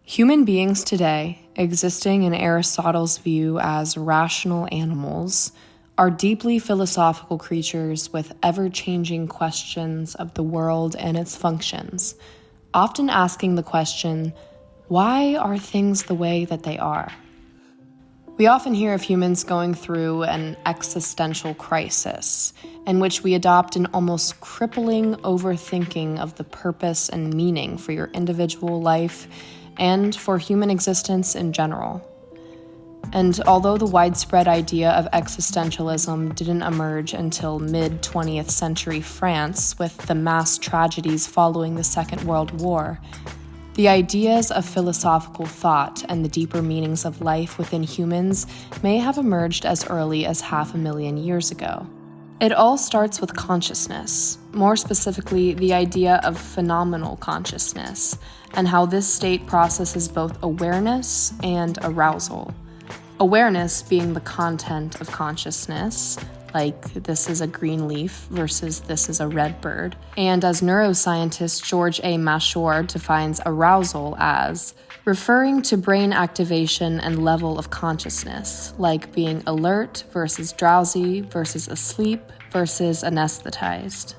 Human beings today, existing in Aristotle's view as rational animals, are deeply philosophical creatures with ever-changing questions of the world and its functions, often asking the question, why are things the way that they are? We often hear of humans going through an existential crisis, in which we adopt an almost crippling overthinking of the purpose and meaning for your individual life and for human existence in general. And although the widespread idea of existentialism didn't emerge until mid-20th century France with the mass tragedies following the Second World War, the ideas of philosophical thought and the deeper meanings of life within humans may have emerged as early as 500,000 years ago. It all starts with consciousness, more specifically the idea of phenomenal consciousness, and how this state processes both awareness and arousal. Awareness being the content of consciousness, like this is a green leaf versus this is a red bird. And as neuroscientist George A. Mashore defines arousal as referring to brain activation and level of consciousness, like being alert versus drowsy versus asleep versus anesthetized.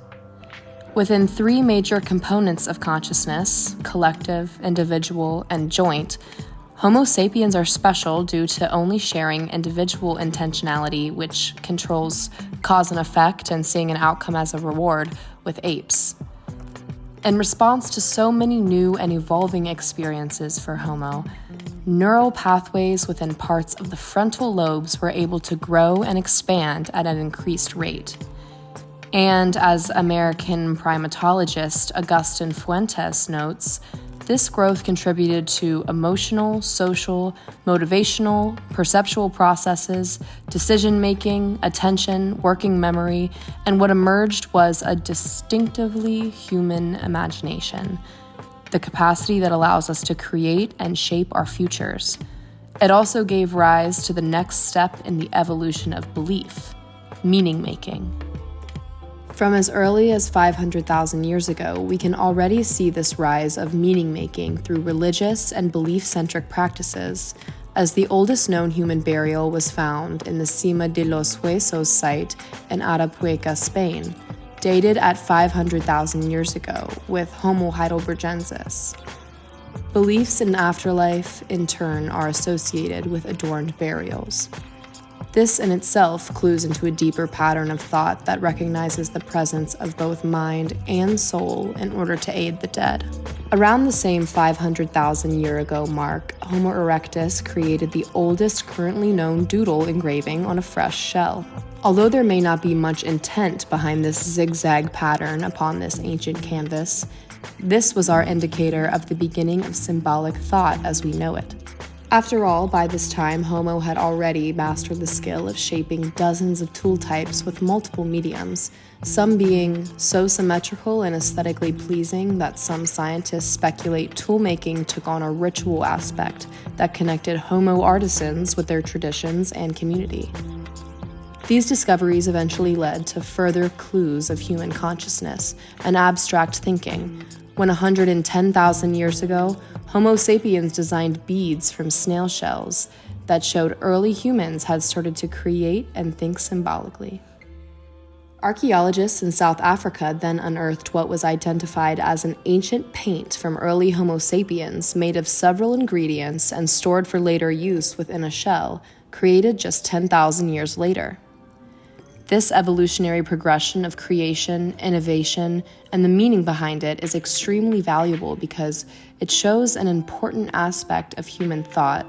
Within three major components of consciousness, collective, individual, and joint, Homo sapiens are special due to only sharing individual intentionality, which controls cause and effect and seeing an outcome as a reward, with apes. In response to so many new and evolving experiences for Homo, neural pathways within parts of the frontal lobes were able to grow and expand at an increased rate. And as American primatologist Agustin Fuentes notes, this growth contributed to emotional, social, motivational, perceptual processes, decision-making, attention, working memory, and what emerged was a distinctively human imagination, the capacity that allows us to create and shape our futures. It also gave rise to the next step in the evolution of belief, meaning-making. From as early as 500,000 years ago, we can already see this rise of meaning-making through religious and belief-centric practices, as the oldest known human burial was found in the Cima de los Huesos site in Arapueka, Spain, dated at 500,000 years ago, with Homo heidelbergensis. Beliefs in afterlife, in turn, are associated with adorned burials. This in itself clues into a deeper pattern of thought that recognizes the presence of both mind and soul in order to aid the dead. Around the same 500,000 year ago mark, Homo erectus created the oldest currently known doodle engraving on a fresh shell. Although there may not be much intent behind this zigzag pattern upon this ancient canvas, this was our indicator of the beginning of symbolic thought as we know it. After all, by this time, Homo had already mastered the skill of shaping dozens of tool types with multiple mediums, some being so symmetrical and aesthetically pleasing that some scientists speculate toolmaking took on a ritual aspect that connected Homo artisans with their traditions and community. These discoveries eventually led to further clues of human consciousness and abstract thinking, when 110,000 years ago, Homo sapiens designed beads from snail shells that showed early humans had started to create and think symbolically. Archaeologists in South Africa then unearthed what was identified as an ancient paint from early Homo sapiens made of several ingredients and stored for later use within a shell, created just 10,000 years later. This evolutionary progression of creation, innovation, and the meaning behind it is extremely valuable because it shows an important aspect of human thought,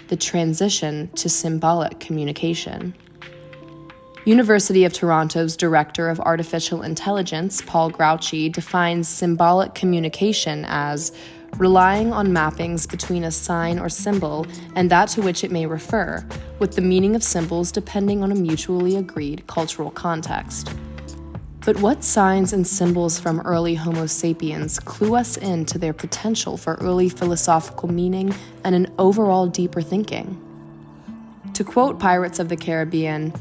the transition to symbolic communication. University of Toronto's Director of Artificial Intelligence, Paul Grouchy, defines symbolic communication as relying on mappings between a sign or symbol and that to which it may refer, with the meaning of symbols depending on a mutually agreed cultural context. But what signs and symbols from early Homo sapiens clue us into their potential for early philosophical meaning and an overall deeper thinking? To quote Pirates of the Caribbean,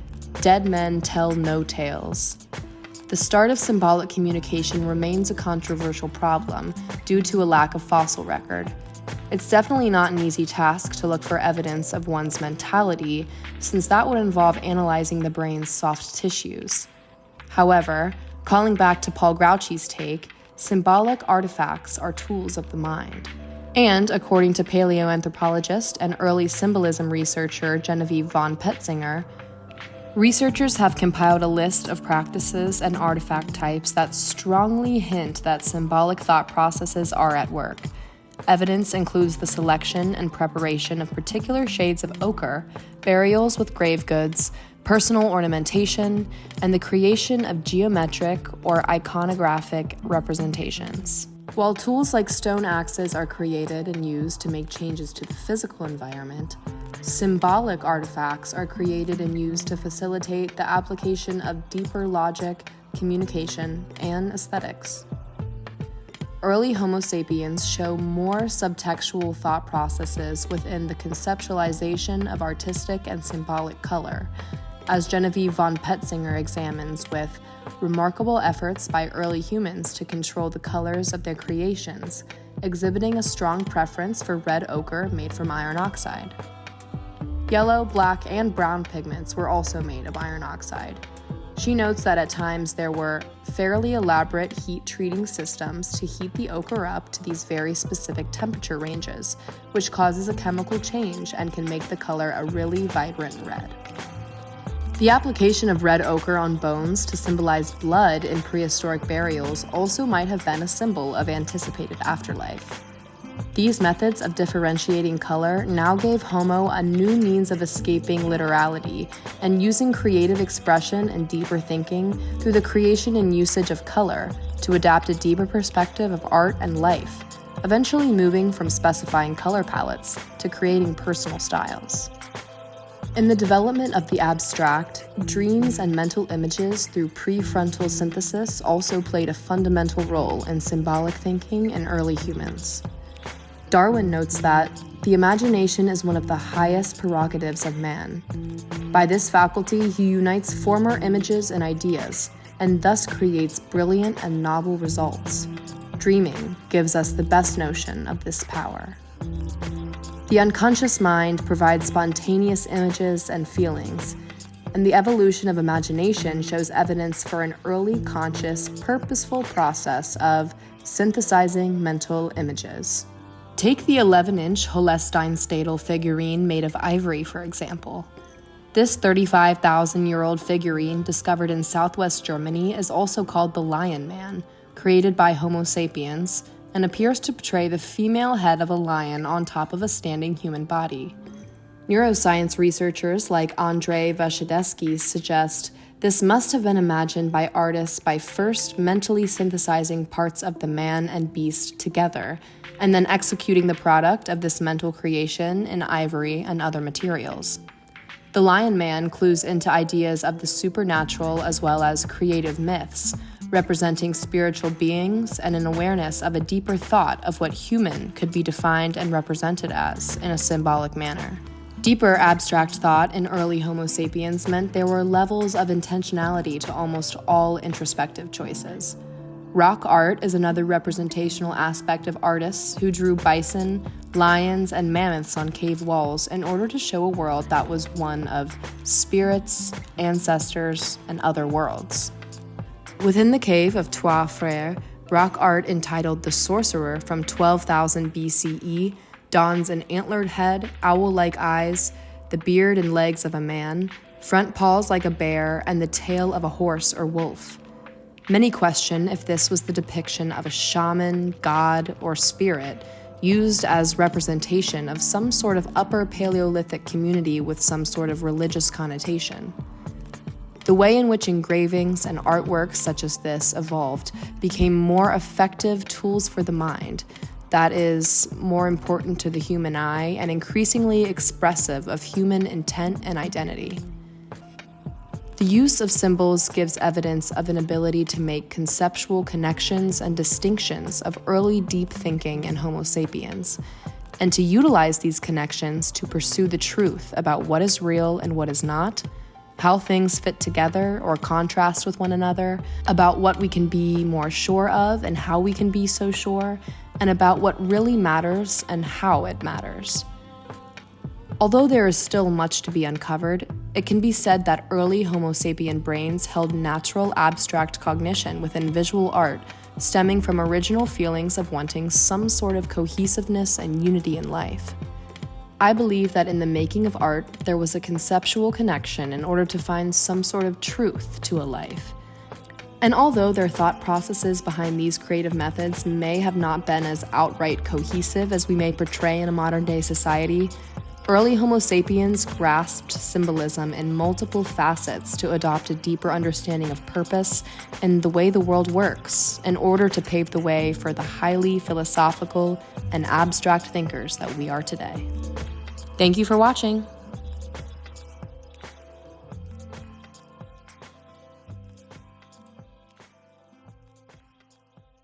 "Dead men tell no tales." The start of symbolic communication remains a controversial problem due to a lack of fossil record. It's definitely not an easy task to look for evidence of one's mentality, since that would involve analyzing the brain's soft tissues. However, calling back to Paul Grouchy's take, symbolic artifacts are tools of the mind. And according to paleoanthropologist and early symbolism researcher Genevieve von Petzinger, researchers have compiled a list of practices and artifact types that strongly hint that symbolic thought processes are at work. Evidence includes the selection and preparation of particular shades of ochre, burials with grave goods, personal ornamentation, and the creation of geometric or iconographic representations. While tools like stone axes are created and used to make changes to the physical environment, symbolic artifacts are created and used to facilitate the application of deeper logic, communication, and aesthetics. Early Homo sapiens show more subtextual thought processes within the conceptualization of artistic and symbolic color, as Genevieve von Petzinger examines with remarkable efforts by early humans to control the colors of their creations, exhibiting a strong preference for red ochre made from iron oxide. Yellow, black, and brown pigments were also made of iron oxide. She notes that at times there were fairly elaborate heat-treating systems to heat the ochre up to these very specific temperature ranges, which causes a chemical change and can make the color a really vibrant red. The application of red ochre on bones to symbolize blood in prehistoric burials also might have been a symbol of anticipated afterlife. These methods of differentiating color now gave Homo a new means of escaping literality and using creative expression and deeper thinking through the creation and usage of color to adapt a deeper perspective of art and life, eventually moving from specifying color palettes to creating personal styles. In the development of the abstract, dreams and mental images through prefrontal synthesis also played a fundamental role in symbolic thinking in early humans. Darwin notes that the imagination is one of the highest prerogatives of man. By this faculty, he unites former images and ideas, and thus creates brilliant and novel results. Dreaming gives us the best notion of this power. The unconscious mind provides spontaneous images and feelings, and the evolution of imagination shows evidence for an early conscious, purposeful process of synthesizing mental images. Take the 11-inch Holstein-Stadel figurine made of ivory, for example. This 35,000-year-old figurine, discovered in southwest Germany, is also called the Lion Man, created by Homo sapiens, and appears to portray the female head of a lion on top of a standing human body. Neuroscience researchers like Andrzej Waszedecki suggest this must have been imagined by artists by first mentally synthesizing parts of the man and beast together, and then executing the product of this mental creation in ivory and other materials. The Lion Man clues into ideas of the supernatural as well as creative myths, representing spiritual beings and an awareness of a deeper thought of what human could be defined and represented as in a symbolic manner. Deeper abstract thought in early Homo sapiens meant there were levels of intentionality to almost all introspective choices. Rock art is another representational aspect of artists who drew bison, lions, and mammoths on cave walls in order to show a world that was one of spirits, ancestors, and other worlds. Within the cave of Trois Frères, rock art entitled The Sorcerer from 12,000 BCE dons an antlered head, owl-like eyes, the beard and legs of a man, front paws like a bear, and the tail of a horse or wolf. Many question if this was the depiction of a shaman, god, or spirit used as representation of some sort of upper Paleolithic community with some sort of religious connotation. The way in which engravings and artworks such as this evolved became more effective tools for the mind, that is, more important to the human eye and increasingly expressive of human intent and identity. The use of symbols gives evidence of an ability to make conceptual connections and distinctions of early deep thinking in Homo sapiens, and to utilize these connections to pursue the truth about what is real and what is not, how things fit together or contrast with one another, about what we can be more sure of and how we can be so sure, and about what really matters and how it matters. Although there is still much to be uncovered, it can be said that early Homo sapien brains held natural abstract cognition within visual art, stemming from original feelings of wanting some sort of cohesiveness and unity in life. I believe that in the making of art, there was a conceptual connection in order to find some sort of truth to a life. And although their thought processes behind these creative methods may have not been as outright cohesive as we may portray in a modern-day society, early Homo sapiens grasped symbolism in multiple facets to adopt a deeper understanding of purpose and the way the world works in order to pave the way for the highly philosophical and abstract thinkers that we are today. Thank you for watching.